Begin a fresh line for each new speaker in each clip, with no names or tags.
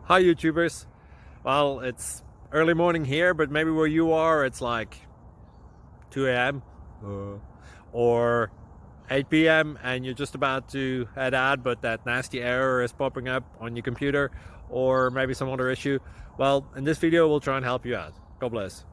Hi YouTubers. Well, it's early morning here, but maybe where you are it's like 2 a.m. Or 8 p.m. and you're just about to head out, but that nasty error is popping up on your computer, or maybe some other issue. Well, in this video we'll try and help you out. God bless.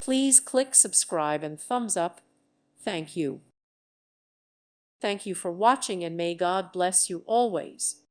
Please click subscribe and thumbs up. Thank you. Thank you for watching, and may God bless you always.